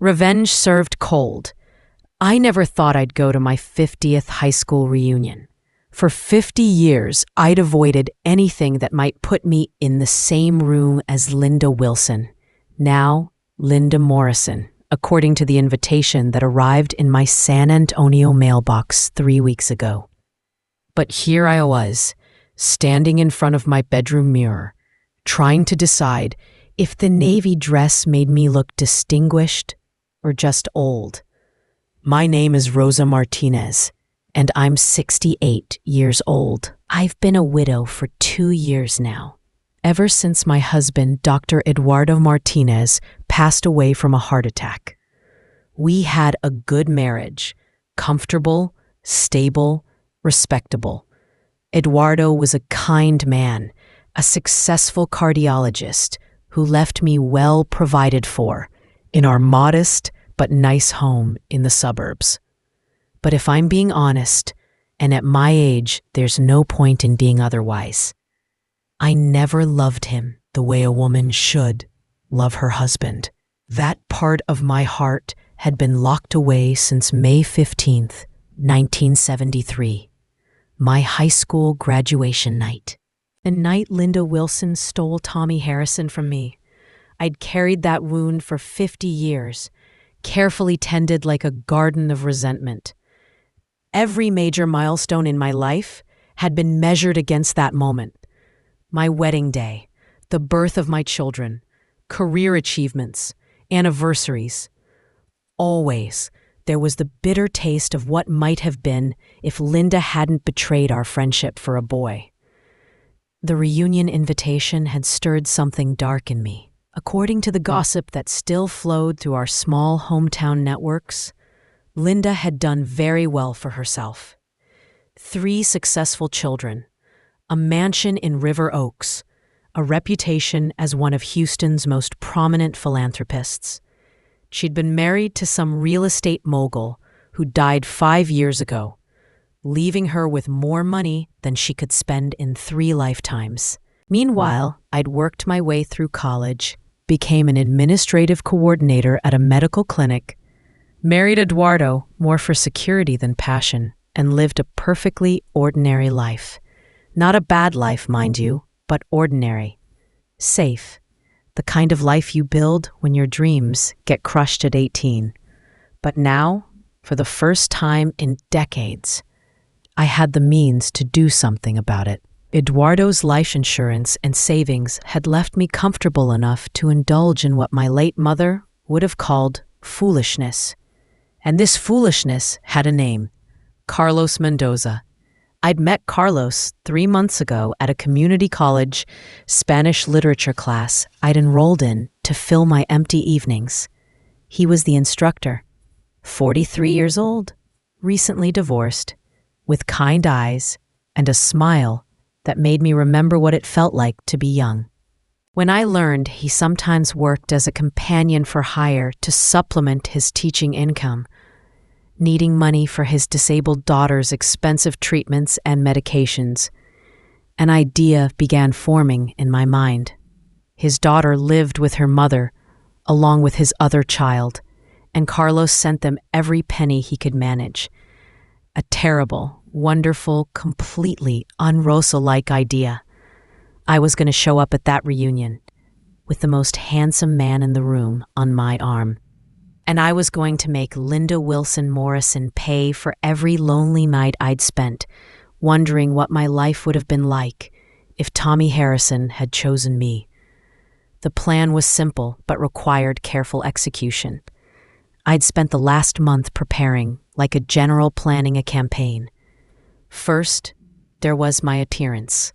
Revenge served cold. I never thought I'd go to my 50th high school reunion. For 50 years, I'd avoided anything that might put me in the same room as Linda Wilson. Now, Linda Morrison, according to the invitation that arrived in my San Antonio mailbox 3 weeks ago. But here I was, standing in front of my bedroom mirror, trying to decide if the navy dress made me look distinguished or just old. My name is Rosa Martinez, and I'm 68 years old. I've been a widow for 2 years now, ever since my husband, Dr. Eduardo Martinez, passed away from a heart attack. We had a good marriage, comfortable, stable, respectable. Eduardo was a kind man, a successful cardiologist who left me well provided for in our modest but nice home in the suburbs. But if I'm being honest, and at my age, there's no point in being otherwise, I never loved him the way a woman should love her husband. That part of my heart had been locked away since May 15th, 1973, my high school graduation night. The night Linda Wilson stole Tommy Harrison from me. I'd carried that wound for 50 years, carefully tended like a garden of resentment. Every major milestone in my life had been measured against that moment. My wedding day, the birth of my children, career achievements, anniversaries. Always, there was the bitter taste of what might have been if Linda hadn't betrayed our friendship for a boy. The reunion invitation had stirred something dark in me. According to the gossip that still flowed through our small hometown networks, Linda had done very well for herself. 3 successful children, a mansion in River Oaks, a reputation as one of Houston's most prominent philanthropists. She'd been married to some real estate mogul who died 5 years ago, leaving her with more money than she could spend in 3 lifetimes. Meanwhile, I'd worked my way through college, became an administrative coordinator at a medical clinic, married Eduardo more for security than passion, and lived a perfectly ordinary life. Not a bad life, mind you, but ordinary. Safe. The kind of life you build when your dreams get crushed at 18. But now, for the first time in decades, I had the means to do something about it. Eduardo's life insurance and savings had left me comfortable enough to indulge in what my late mother would have called foolishness. And this foolishness had a name: Carlos Mendoza. I'd met Carlos 3 months ago at a community college Spanish literature class I'd enrolled in to fill my empty evenings. He was the instructor, 43 years old, recently divorced, with kind eyes and a smile that made me remember what it felt like to be young. When I learned he sometimes worked as a companion for hire to supplement his teaching income, needing money for his disabled daughter's expensive treatments and medications, an idea began forming in my mind. His daughter lived with her mother, along with his other child, and Carlos sent them every penny he could manage. A terrible, wonderful, completely un-Rosa-like idea. I was going to show up at that reunion with the most handsome man in the room on my arm. And I was going to make Linda Wilson Morrison pay for every lonely night I'd spent, wondering what my life would have been like if Tommy Harrison had chosen me. The plan was simple but required careful execution. I'd spent the last month preparing, like a general planning a campaign. First, there was my appearance.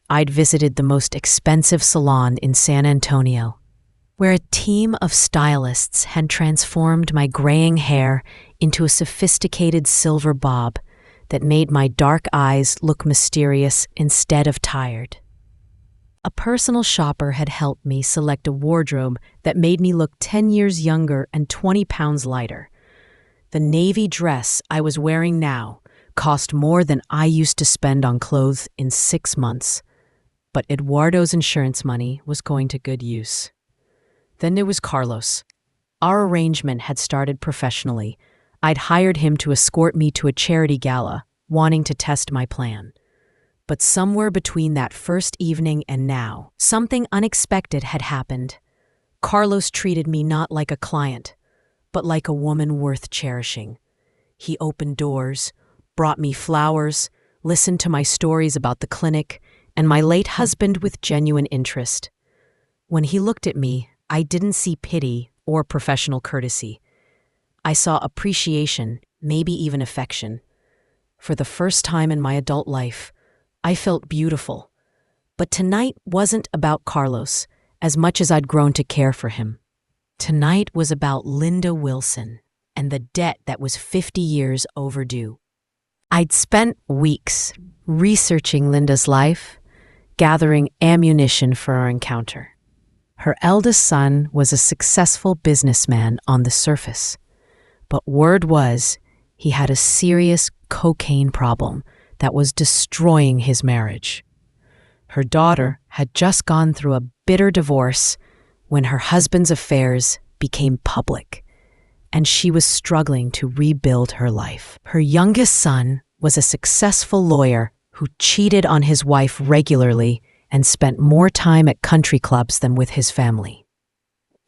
I'd visited the most expensive salon in San Antonio, where a team of stylists had transformed my graying hair into a sophisticated silver bob that made my dark eyes look mysterious instead of tired. A personal shopper had helped me select a wardrobe that made me look 10 years younger and 20 pounds lighter. The navy dress I was wearing now cost more than I used to spend on clothes in 6 months, but Eduardo's insurance money was going to good use. Then there was Carlos, Our arrangement had started professionally. I'd hired him to escort me to a charity gala, wanting to test my plan. But somewhere between that first evening and now, something unexpected had happened. Carlos treated me not like a client, but like a woman worth cherishing. He opened doors, brought me flowers, listened to my stories about the clinic, and my late husband with genuine interest. When he looked at me, I didn't see pity or professional courtesy. I saw appreciation, maybe even affection. For the first time in my adult life, I felt beautiful. But tonight wasn't about Carlos as much as I'd grown to care for him. Tonight was about Linda Wilson and the debt that was 50 years overdue. I'd spent weeks researching Linda's life, gathering ammunition for our encounter. Her eldest son was a successful businessman on the surface, but word was he had a serious cocaine problem that was destroying his marriage. Her daughter had just gone through a bitter divorce when her husband's affairs became public, and she was struggling to rebuild her life. Her youngest son was a successful lawyer who cheated on his wife regularly and spent more time at country clubs than with his family.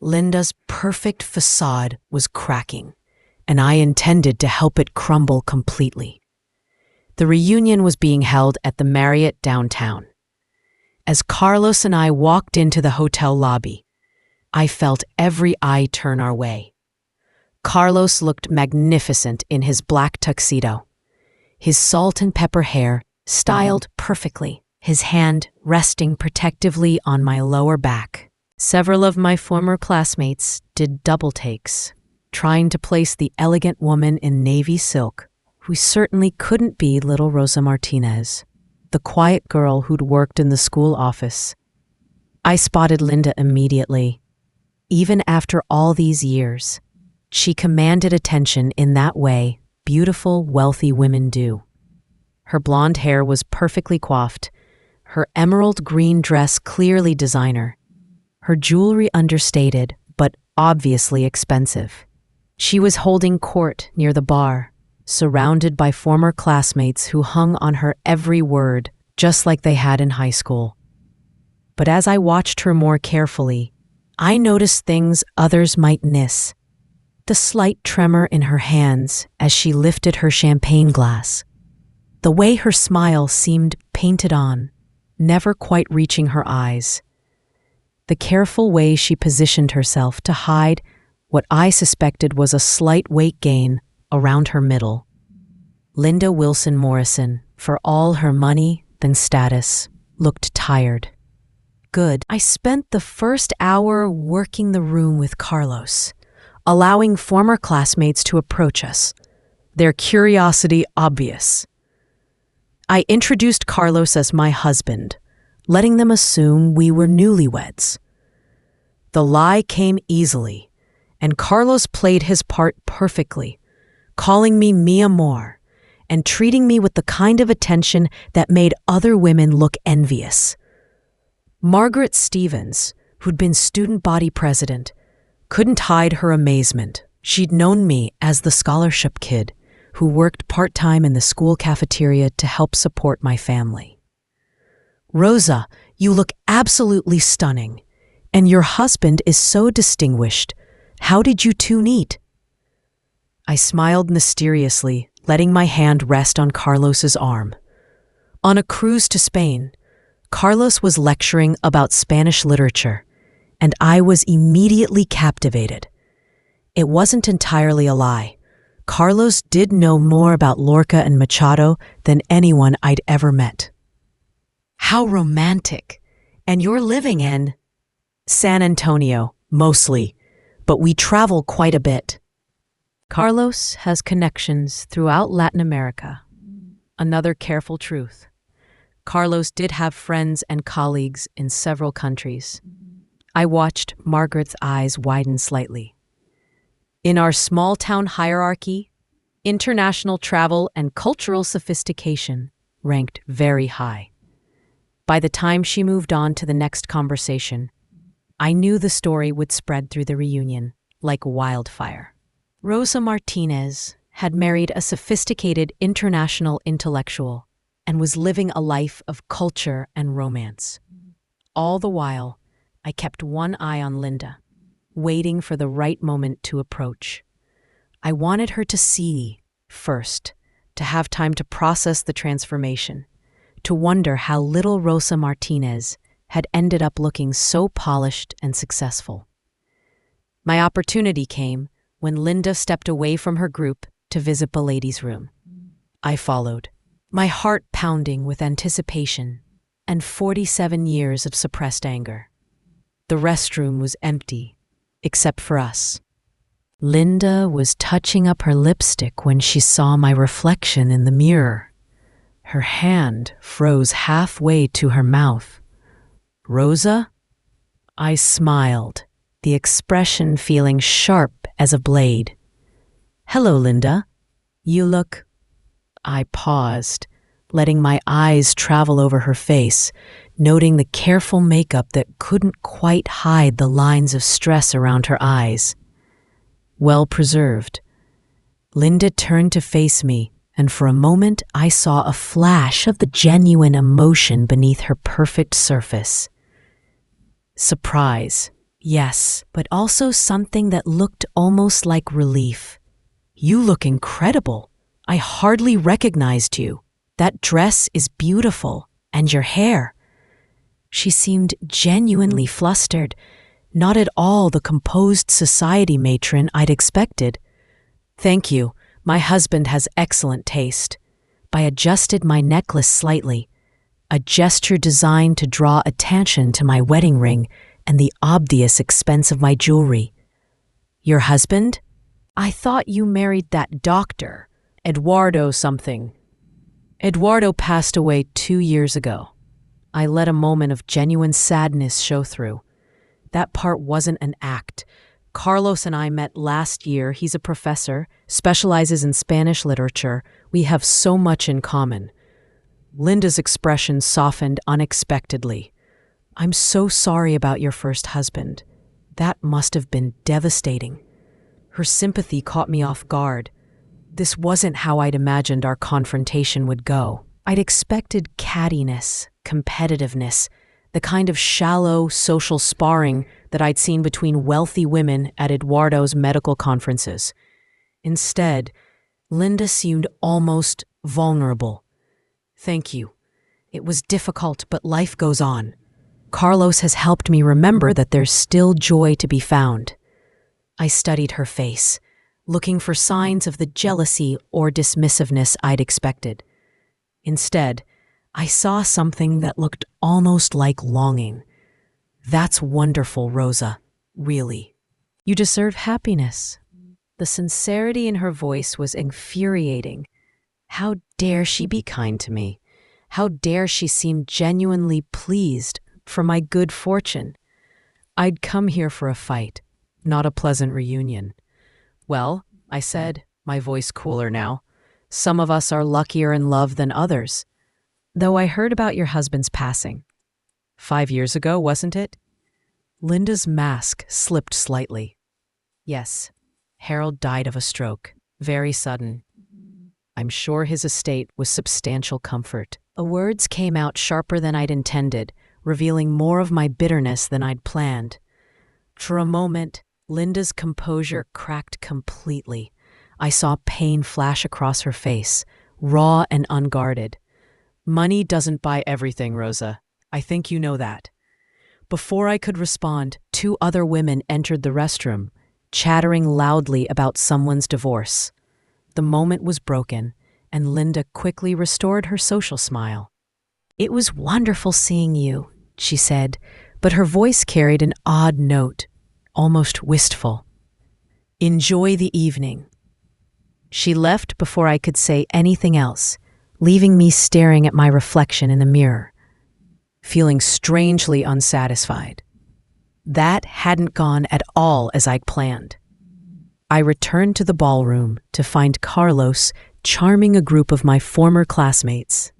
Linda's perfect facade was cracking, and I intended to help it crumble completely. The reunion was being held at the Marriott downtown. As Carlos and I walked into the hotel lobby, I felt every eye turn our way. Carlos looked magnificent in his black tuxedo, his salt and pepper hair styled perfectly, his hand resting protectively on my lower back. Several of my former classmates did double takes, trying to place the elegant woman in navy silk, who certainly couldn't be little Rosa Martinez, the quiet girl who'd worked in the school office. I spotted Linda immediately. Even after all these years, she commanded attention in that way beautiful, wealthy women do. Her blonde hair was perfectly coiffed, her emerald green dress clearly designer, her jewelry understated but obviously expensive. She was holding court near the bar, surrounded by former classmates who hung on her every word, just like they had in high school. But as I watched her more carefully, I noticed things others might miss. The slight tremor in her hands as she lifted her champagne glass. The way her smile seemed painted on, never quite reaching her eyes. The careful way she positioned herself to hide what I suspected was a slight weight gain around her middle. Linda Wilson Morrison, for all her money and status, looked tired. Good. I spent the first hour working the room with Carlos, allowing former classmates to approach us, their curiosity obvious. I introduced Carlos as my husband, letting them assume we were newlyweds. The lie came easily, and Carlos played his part perfectly, calling me mi amor and treating me with the kind of attention that made other women look envious. Margaret Stevens, who'd been student body president, couldn't hide her amazement. She'd known me as the scholarship kid who worked part-time in the school cafeteria to help support my family. Rosa, you look absolutely stunning, and your husband is so distinguished. How did you two meet? I smiled mysteriously, letting my hand rest on Carlos's arm. On a cruise to Spain, Carlos was lecturing about Spanish literature, and I was immediately captivated. It wasn't entirely a lie. Carlos did know more about Lorca and Machado than anyone I'd ever met. How romantic! And you're living in San Antonio, mostly, but we travel quite a bit. Carlos has connections throughout Latin America. Another careful truth. Carlos did have friends and colleagues in several countries. I watched Margaret's eyes widen slightly. In our small-town hierarchy, international travel and cultural sophistication ranked very high. By the time she moved on to the next conversation, I knew the story would spread through the reunion, like wildfire. Rosa Martinez had married a sophisticated international intellectual and was living a life of culture and romance. All the while, I kept one eye on Linda, waiting for the right moment to approach. I wanted her to see first, to have time to process the transformation, to wonder how little Rosa Martinez had ended up looking so polished and successful. My opportunity came when Linda stepped away from her group to visit the ladies' room. I followed, my heart pounding with anticipation and 47 years of suppressed anger. The restroom was empty, except for us. Linda was touching up her lipstick when she saw my reflection in the mirror. Her hand froze halfway to her mouth. "Rosa?" I smiled, the expression feeling sharp as a blade. "Hello, Linda. You look—" I paused, letting my eyes travel over her face, noting the careful makeup that couldn't quite hide the lines of stress around her eyes. Well preserved. Linda turned to face me, and for a moment I saw a flash of the genuine emotion beneath her perfect surface. Surprise, yes, but also something that looked almost like relief. "You look incredible. I hardly recognized you. That dress is beautiful, and your hair." She seemed genuinely flustered, not at all the composed society matron I'd expected. "Thank you. My husband has excellent taste." I adjusted my necklace slightly, a gesture designed to draw attention to my wedding ring and the obvious expense of my jewelry. "Your husband? I thought you married that doctor, Eduardo something." "Eduardo passed away 2 years ago." I let a moment of genuine sadness show through. That part wasn't an act. Carlos and I met last year. He's a professor, specializes in Spanish literature. We have so much in common. Linda's expression softened unexpectedly. "I'm so sorry about your first husband. That must have been devastating." Her sympathy caught me off guard. This wasn't how I'd imagined our confrontation would go. I'd expected cattiness, competitiveness, the kind of shallow social sparring that I'd seen between wealthy women at Eduardo's medical conferences. Instead, Linda seemed almost vulnerable. "Thank you. It was difficult, but life goes on. Carlos has helped me remember that there's still joy to be found." I studied her face, looking for signs of the jealousy or dismissiveness I'd expected. Instead, I saw something that looked almost like longing. "That's wonderful, Rosa. Really. You deserve happiness." The sincerity in her voice was infuriating. How dare she be kind to me? How dare she seem genuinely pleased for my good fortune? I'd come here for a fight, not a pleasant reunion. "Well," I said, my voice cooler now, "some of us are luckier in love than others. Though I heard about your husband's passing. 5 years ago, wasn't it?" Linda's mask slipped slightly. "Yes, Harold died of a stroke, very sudden. I'm sure his estate was substantial comfort." The words came out sharper than I'd intended, revealing more of my bitterness than I'd planned. For a moment, Linda's composure cracked completely. I saw pain flash across her face, raw and unguarded. "Money doesn't buy everything, Rosa. I think you know that." Before I could respond, 2 other women entered the restroom, chattering loudly about someone's divorce. The moment was broken, and Linda quickly restored her social smile. "It was wonderful seeing you," she said, but her voice carried an odd note, almost wistful. "Enjoy the evening." She left before I could say anything else, leaving me staring at my reflection in the mirror, feeling strangely unsatisfied. That hadn't gone at all as I'd planned. I returned to the ballroom to find Carlos charming a group of my former classmates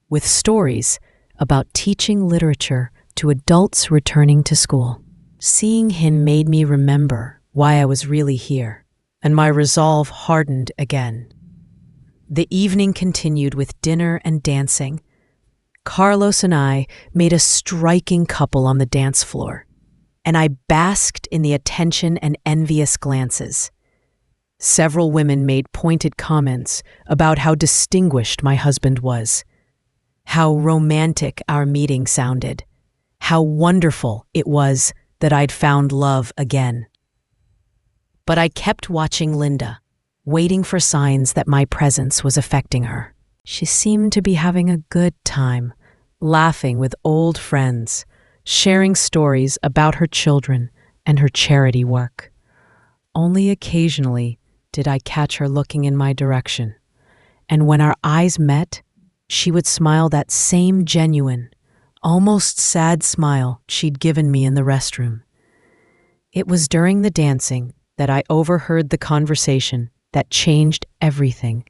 with stories about teaching literature to adults returning to school. Seeing him made me remember why I was really here, and my resolve hardened again. The evening continued with dinner and dancing. Carlos and I made a striking couple on the dance floor, and I basked in the attention and envious glances. Several women made pointed comments about how distinguished my husband was, how romantic our meeting sounded, how wonderful it was that I'd found love again. But I kept watching Linda, waiting for signs that my presence was affecting her. She seemed to be having a good time, laughing with old friends, sharing stories about her children and her charity work. Only occasionally did I catch her looking in my direction, and when our eyes met, she would smile that same genuine, almost sad smile she'd given me in the restroom. It was during the dancing that I overheard the conversation that changed everything.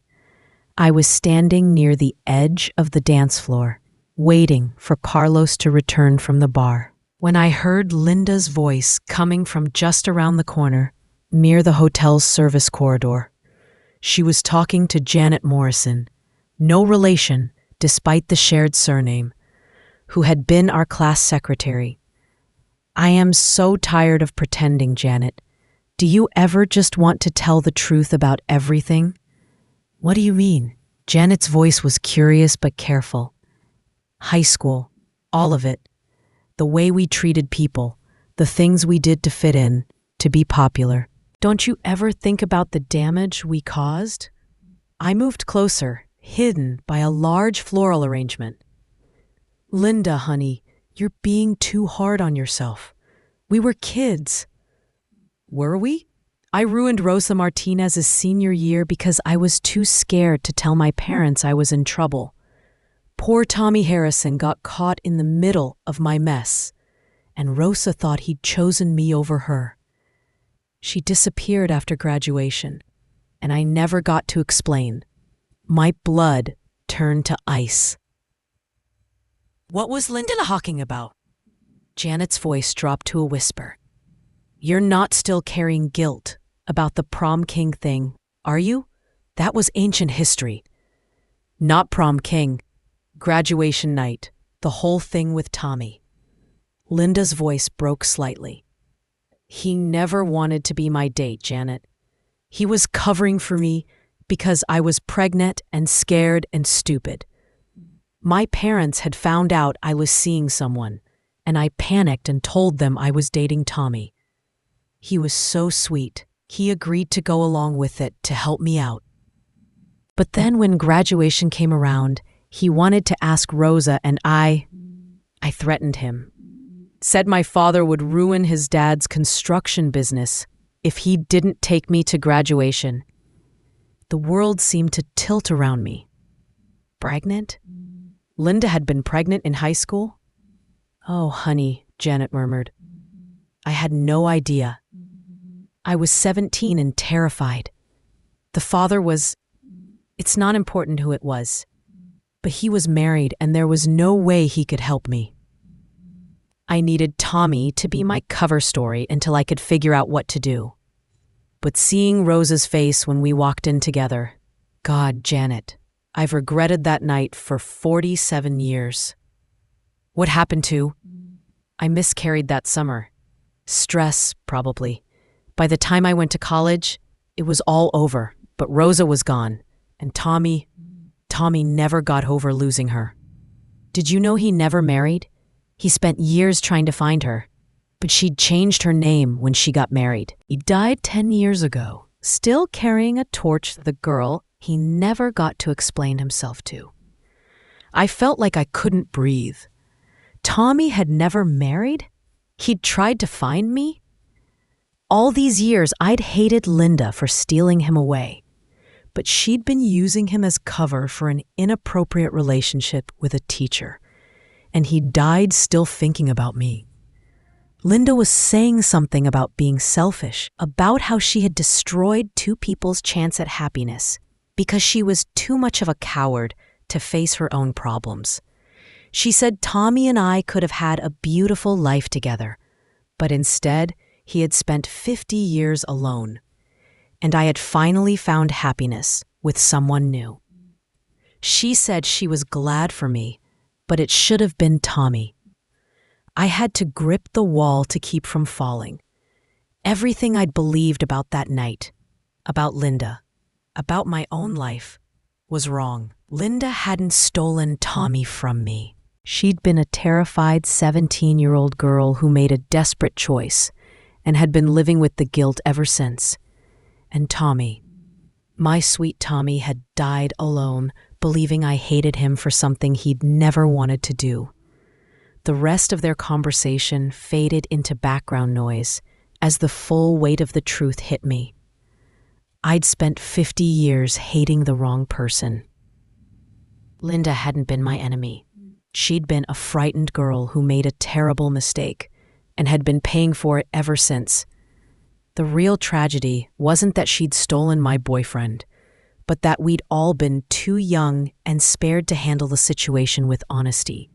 I was standing near the edge of the dance floor, waiting for Carlos to return from the bar, when I heard Linda's voice coming from just around the corner, near the hotel's service corridor. She was talking to Janet Morrison, no relation despite the shared surname, who had been our class secretary. "I am so tired of pretending, Janet. Do you ever just want to tell the truth about everything?" "What do you mean?" Janet's voice was curious but careful. "High school, all of it. The way we treated people, the things we did to fit in, to be popular. Don't you ever think about the damage we caused?" I moved closer, hidden by a large floral arrangement. "Linda, honey, you're being too hard on yourself. We were kids." "Were we?" "I ruined Rosa Martinez's senior year because I was too scared to tell my parents I was in trouble. Poor Tommy Harrison got caught in the middle of my mess, and Rosa thought he'd chosen me over her. She disappeared after graduation, and I never got to explain. My blood turned to ice." "What was Linda talking about?" Janet's voice dropped to a whisper. "You're not still carrying guilt about the prom king thing, are you? That was ancient history." "Not prom king. Graduation night. The whole thing with Tommy." Linda's voice broke slightly. "He never wanted to be my date, Janet. He was covering for me because I was pregnant and scared and stupid. My parents had found out I was seeing someone, and I panicked and told them I was dating Tommy. He was so sweet. He agreed to go along with it to help me out. But then when graduation came around, he wanted to ask Rosa, and I threatened him. Said my father would ruin his dad's construction business if he didn't take me to graduation. The world seemed to tilt around me. Pregnant? Linda had been pregnant in high school? "Oh, honey," Janet murmured. "I had no idea. I was 17 and terrified. The father was... It's not important who it was. But he was married and there was no way he could help me. I needed Tommy to be my cover story until I could figure out what to do. But seeing Rosa's face when we walked in together, God, Janet, I've regretted that night for 47 years. What happened to? I miscarried that summer. Stress, probably. By the time I went to college, it was all over, but Rosa was gone, and Tommy never got over losing her. Did you know he never married? He spent years trying to find her, but she'd changed her name when she got married. He died 10 years ago, still carrying a torch to the girl he never got to explain himself to. I felt like I couldn't breathe. Tommy had never married? He'd tried to find me? All these years, I'd hated Linda for stealing him away, but she'd been using him as cover for an inappropriate relationship with a teacher, and he died still thinking about me. Linda was saying something about being selfish, about how she had destroyed two people's chance at happiness because she was too much of a coward to face her own problems. She said Tommy and I could have had a beautiful life together, but instead, he had spent 50 years alone, and I had finally found happiness with someone new. She said she was glad for me, but it should have been Tommy. I had to grip the wall to keep from falling. Everything I'd believed about that night, about Linda, about my own life, was wrong. Linda hadn't stolen Tommy from me. She'd been a terrified 17-year-old girl who made a desperate choice and had been living with the guilt ever since. And Tommy, my sweet Tommy, had died alone, believing I hated him for something he'd never wanted to do. The rest of their conversation faded into background noise as the full weight of the truth hit me. I'd spent 50 years hating the wrong person. Linda hadn't been my enemy. She'd been a frightened girl who made a terrible mistake and had been paying for it ever since. The real tragedy wasn't that she'd stolen my boyfriend, but that we'd all been too young and spared to handle the situation with honesty.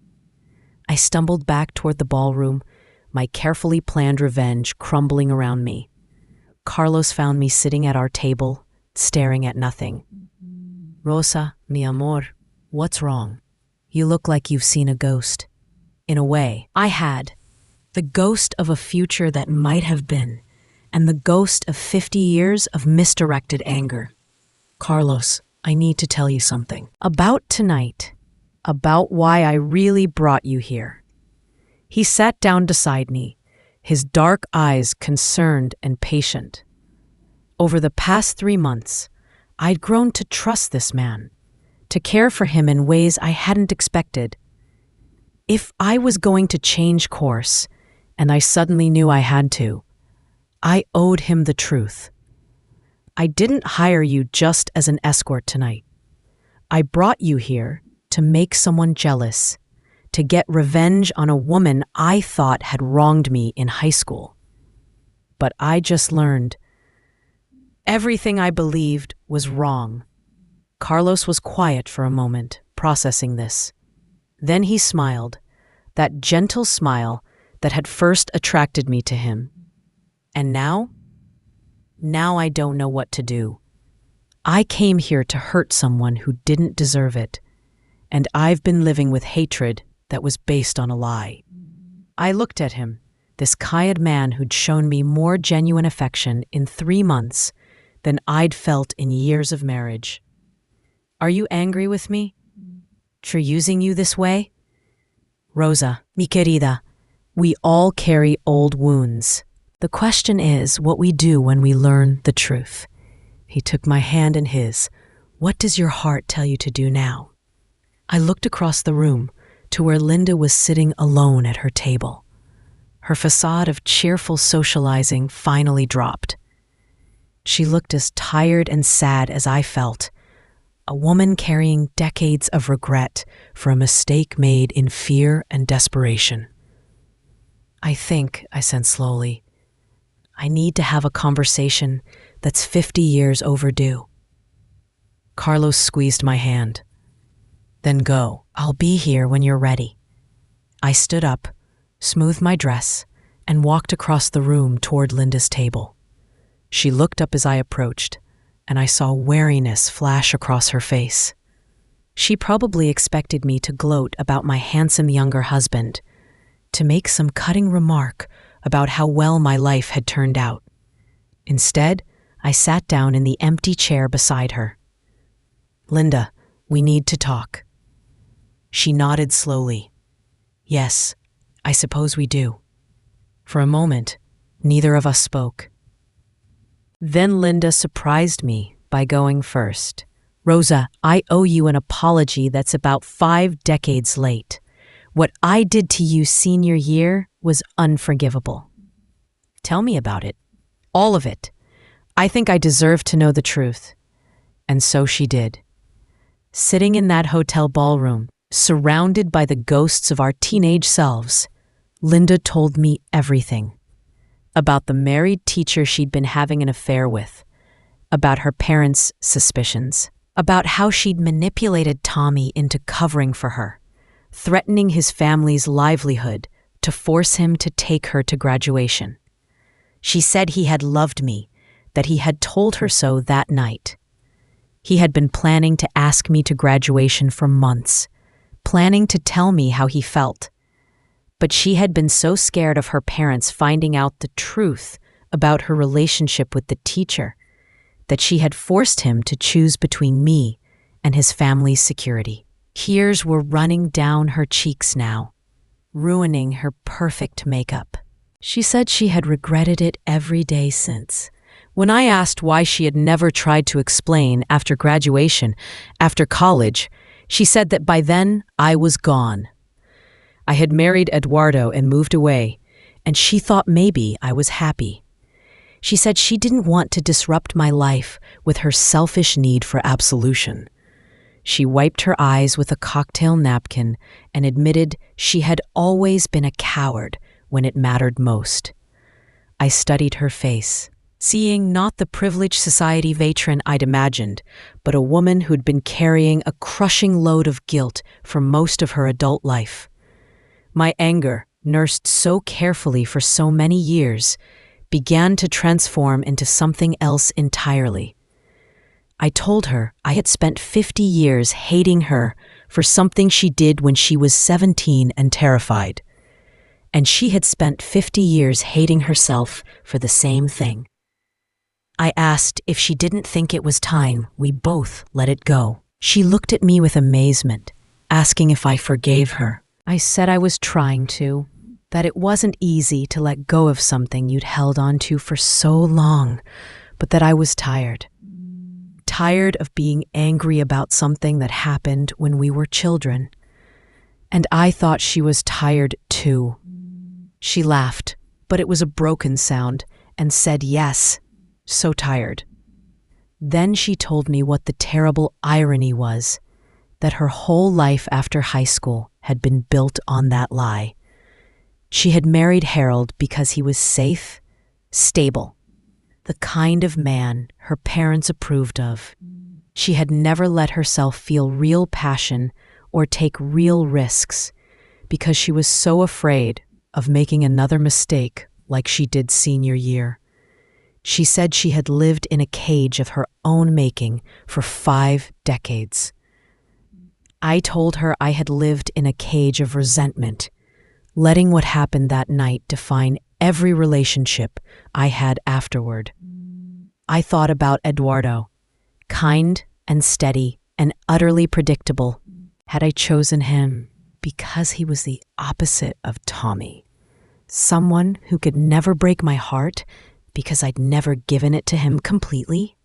I stumbled back toward the ballroom, my carefully planned revenge crumbling around me. Carlos found me sitting at our table, staring at nothing. "Rosa, mi amor, what's wrong? You look like you've seen a ghost." In a way, I had. The ghost of a future that might have been, and the ghost of 50 years of misdirected anger. "Carlos, I need to tell you something. About tonight. About why I really brought you here." He sat down beside me, his dark eyes concerned and patient. Over the past 3 months, I'd grown to trust this man, to care for him in ways I hadn't expected. If I was going to change course, and I suddenly knew I had to, I owed him the truth. I didn't hire you just as an escort tonight. I brought you here to make someone jealous, to get revenge on a woman I thought had wronged me in high school. But I just learned everything I believed was wrong. Carlos was quiet for a moment, processing this. Then he smiled, that gentle smile that had first attracted me to him. And now? Now I don't know what to do. I came here to hurt someone who didn't deserve it, and I've been living with hatred that was based on a lie. I looked at him, this kind man who'd shown me more genuine affection in 3 months than I'd felt in years of marriage. "Are you angry with me? For using you this way?" "Rosa, mi querida, we all carry old wounds. The question is what we do when we learn the truth." He took my hand in his. "What does your heart tell you to do now?" I looked across the room to where Linda was sitting alone at her table. Her facade of cheerful socializing finally dropped. She looked as tired and sad as I felt, a woman carrying decades of regret for a mistake made in fear and desperation. I said slowly, I need to have a conversation that's 50 years overdue." Carlos squeezed my hand. "Then go. I'll be here when you're ready." I stood up, smoothed my dress, and walked across the room toward Linda's table. She looked up as I approached, and I saw wariness flash across her face. She probably expected me to gloat about my handsome younger husband, to make some cutting remark about how well my life had turned out. Instead, I sat down in the empty chair beside her. "Linda, we need to talk." She nodded slowly. "Yes, I suppose we do." For a moment, neither of us spoke. Then Linda surprised me by going first. "Rosa, I owe you an apology that's about 5 decades late. What I did to you senior year was unforgivable." "Tell me about it. All of it. I think I deserve to know the truth." And so she did. Sitting in that hotel ballroom, surrounded by the ghosts of our teenage selves, Linda told me everything. About the married teacher she'd been having an affair with, about her parents' suspicions, about how she'd manipulated Tommy into covering for her, threatening his family's livelihood to force him to take her to graduation. She said he had loved me, that he had told her so that night. He had been planning to ask me to graduation for months, planning to tell me how he felt. But she had been so scared of her parents finding out the truth about her relationship with the teacher that she had forced him to choose between me and his family's security. Tears were running down her cheeks now, ruining her perfect makeup. She said she had regretted it every day since. When I asked why she had never tried to explain after graduation, after college, she said that by then I was gone. I had married Eduardo and moved away, and she thought maybe I was happy. She said she didn't want to disrupt my life with her selfish need for absolution. She wiped her eyes with a cocktail napkin and admitted she had always been a coward when it mattered most. I studied her face, seeing not the privileged society veteran I'd imagined, but a woman who'd been carrying a crushing load of guilt for most of her adult life. My anger, nursed so carefully for so many years, began to transform into something else entirely. I told her I had spent 50 years hating her for something she did when she was 17 and terrified. And she had spent 50 years hating herself for the same thing. I asked if she didn't think it was time we both let it go. She looked at me with amazement, asking if I forgave her. I said I was trying to, that it wasn't easy to let go of something you'd held on to for so long, but that I was tired. Tired of being angry about something that happened when we were children. And I thought she was tired too. She laughed, but it was a broken sound, and said yes, so tired. Then she told me what the terrible irony was, that her whole life after high school had been built on that lie. She had married Harold because he was safe, stable, the kind of man her parents approved of. She had never let herself feel real passion or take real risks because she was so afraid of making another mistake like she did senior year. She said she had lived in a cage of her own making for 5 decades. I told her I had lived in a cage of resentment, letting what happened that night define every relationship I had afterward. I thought about Eduardo, kind and steady and utterly predictable. Had I chosen him because he was the opposite of Tommy, someone who could never break my heart because I'd never given it to him completely?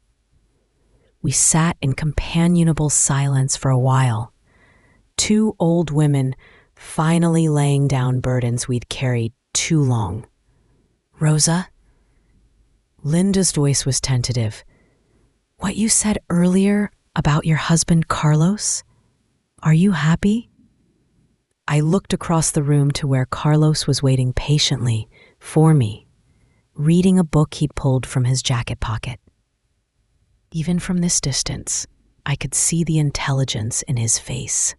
We sat in companionable silence for a while, 2 old women finally laying down burdens we'd carried too long. Rosa? Linda's voice was tentative. What you said earlier about your husband Carlos? Are you happy? I looked across the room to where Carlos was waiting patiently for me, reading a book he'd pulled from his jacket pocket. Even from this distance, I could see the intelligence in his face,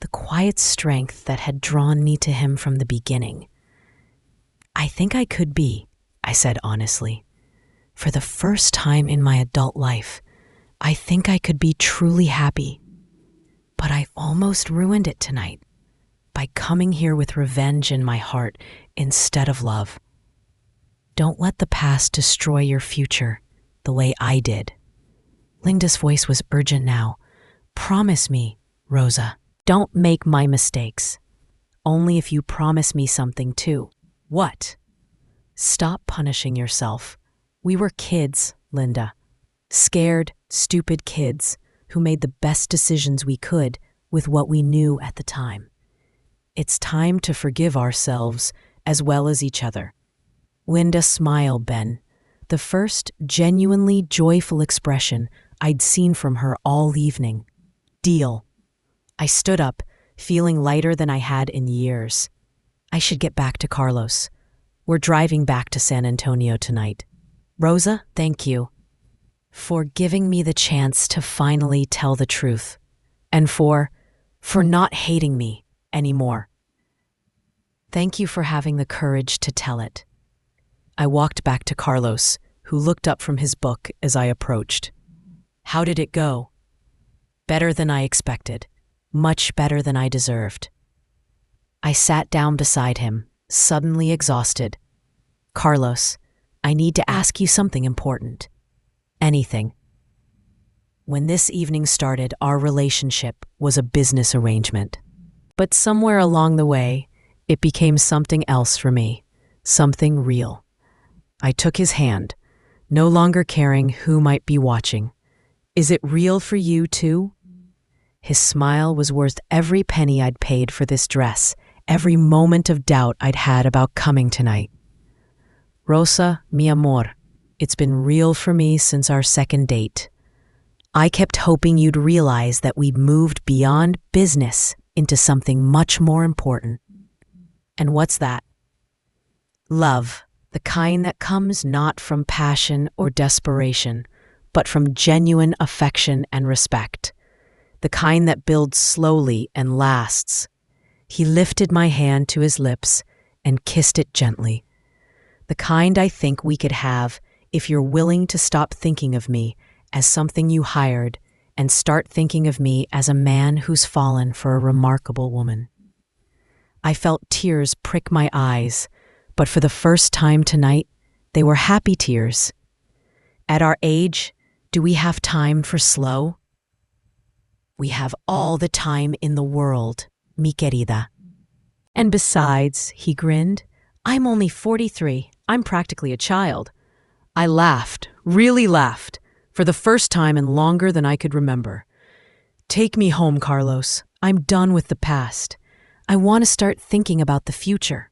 the quiet strength that had drawn me to him from the beginning. I think I could be, I said honestly. For the first time in my adult life, I think I could be truly happy. But I almost ruined it tonight by coming here with revenge in my heart instead of love. Don't let the past destroy your future the way I did. Linda's voice was urgent now. Promise me, Rosa, don't make my mistakes. Only if you promise me something too. What? Stop punishing yourself. We were kids, Linda. Scared, stupid kids who made the best decisions we could with what we knew at the time. It's time to forgive ourselves as well as each other. Linda smiled, Ben, the first genuinely joyful expression I'd seen from her all evening. Deal. I stood up, feeling lighter than I had in years. I should get back to Carlos. We're driving back to San Antonio tonight. Rosa, thank you for giving me the chance to finally tell the truth, and for not hating me anymore. Thank you for having the courage to tell it. I walked back to Carlos, who looked up from his book as I approached. How did it go? Better than I expected. Much better than I deserved. I sat down beside him, suddenly exhausted. Carlos, I need to ask you something important. Anything. When this evening started, our relationship was a business arrangement. But somewhere along the way, it became something else for me, something real. I took his hand, no longer caring who might be watching. Is it real for you too? His smile was worth every penny I'd paid for this dress, every moment of doubt I'd had about coming tonight. Rosa, mi amor, it's been real for me since our second date. I kept hoping you'd realize that we'd moved beyond business into something much more important. And what's that? Love, the kind that comes not from passion or desperation, but from genuine affection and respect. The kind that builds slowly and lasts. He lifted my hand to his lips and kissed it gently. The kind I think we could have if you're willing to stop thinking of me as something you hired and start thinking of me as a man who's fallen for a remarkable woman. I felt tears prick my eyes, but for the first time tonight, they were happy tears. At our age, do we have time for slow? We have all the time in the world, mi querida. And besides, he grinned, I'm only 43. I'm practically a child. I laughed, really laughed, for the first time in longer than I could remember. Take me home, Carlos. I'm done with the past. I want to start thinking about the future.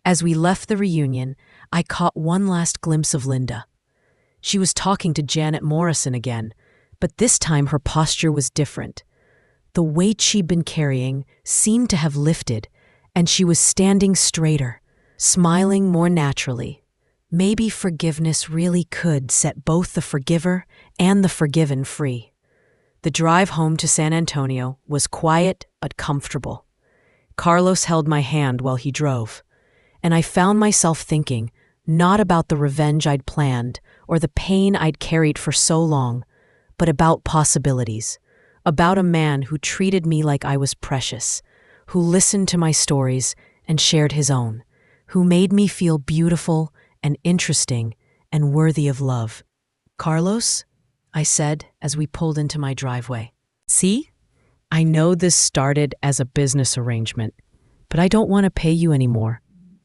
As we left the reunion, I caught one last glimpse of Linda. She was talking to Janet Morrison again, but this time her posture was different. The weight she'd been carrying seemed to have lifted, and she was standing straighter, smiling more naturally. Maybe forgiveness really could set both the forgiver and the forgiven free. The drive home to San Antonio was quiet but comfortable. Carlos held my hand while he drove, and I found myself thinking, not about the revenge I'd planned or the pain I'd carried for so long, but about possibilities, about a man who treated me like I was precious, who listened to my stories and shared his own, who made me feel beautiful and interesting and worthy of love. Carlos, I said as we pulled into my driveway. See? I know this started as a business arrangement, but I don't want to pay you anymore.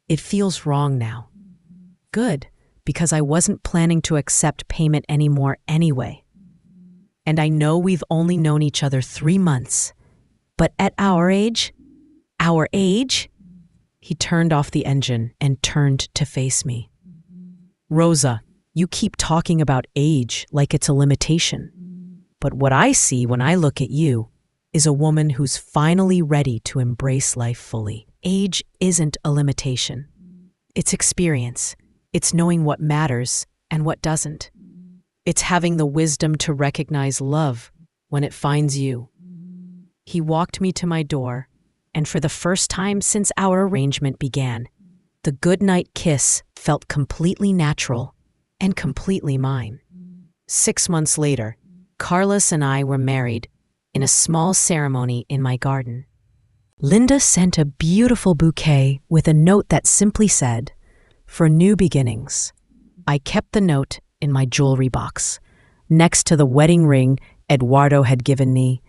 It feels wrong now. Good, because I wasn't planning to accept payment anymore anyway. And I know we've only known each other 3 months, but at our age, he turned off the engine and turned to face me. Rosa, you keep talking about age like it's a limitation. But what I see when I look at you is a woman who's finally ready to embrace life fully. Age isn't a limitation. It's experience. It's knowing what matters and what doesn't. It's having the wisdom to recognize love when it finds you. He walked me to my door, and for the first time since our arrangement began, the goodnight kiss felt completely natural and completely mine. 6 months later, Carlos and I were married in a small ceremony in my garden. Linda sent a beautiful bouquet with a note that simply said, "For new beginnings." I kept the note in my jewelry box, next to the wedding ring Eduardo had given me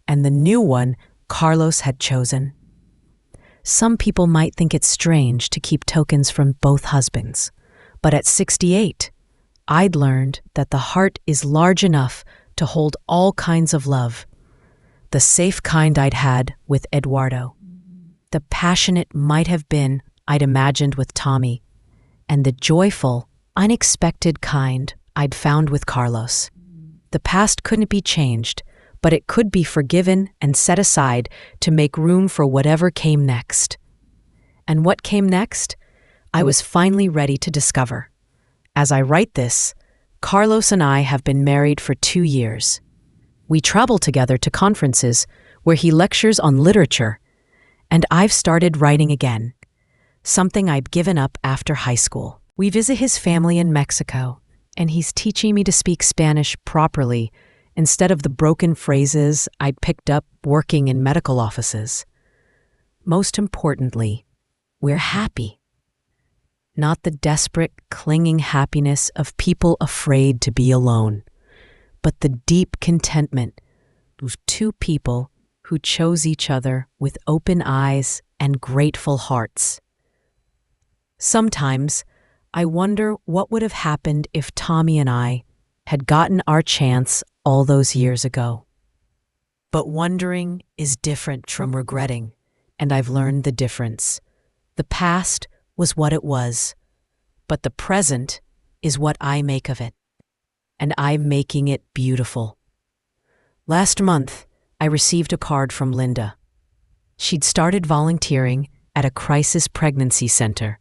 and the new one Carlos had chosen. Some people might think it's strange to keep tokens from both husbands, but at 68, I'd learned that the heart is large enough to hold all kinds of love. The safe kind I'd had with Eduardo, the passionate might have been I'd imagined with Tommy, and the joyful, unexpected kind I'd found with Carlos. The past couldn't be changed, but it could be forgiven and set aside to make room for whatever came next. And what came next, I was finally ready to discover. As I write this, Carlos and I have been married for 2 years. We travel together to conferences where he lectures on literature, and I've started writing again, something I'd given up after high school. We visit his family in Mexico, and he's teaching me to speak Spanish properly instead of the broken phrases I'd picked up working in medical offices. Most importantly, we're happy. Not the desperate, clinging happiness of people afraid to be alone, but the deep contentment of two people who chose each other with open eyes and grateful hearts. Sometimes, I wonder what would have happened if Tommy and I had gotten our chance all those years ago. But wondering is different from regretting, and I've learned the difference. The past was what it was, but the present is what I make of it, and I'm making it beautiful. Last month, I received a card from Linda. She'd started volunteering at a crisis pregnancy center,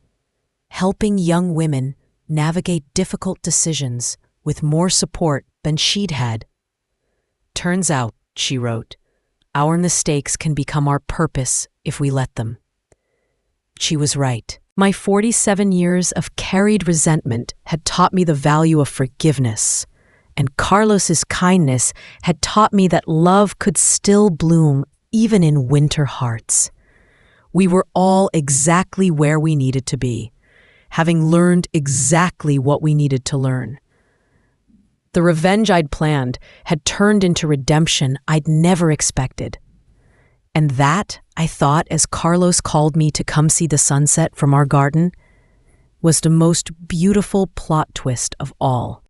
helping young women navigate difficult decisions with more support than she'd had. Turns out, she wrote, our mistakes can become our purpose if we let them. She was right. My 47 years of carried resentment had taught me the value of forgiveness, and Carlos's kindness had taught me that love could still bloom even in winter hearts. We were all exactly where we needed to be, having learned exactly what we needed to learn. The revenge I'd planned had turned into redemption I'd never expected. And that, I thought, as Carlos called me to come see the sunset from our garden, was the most beautiful plot twist of all.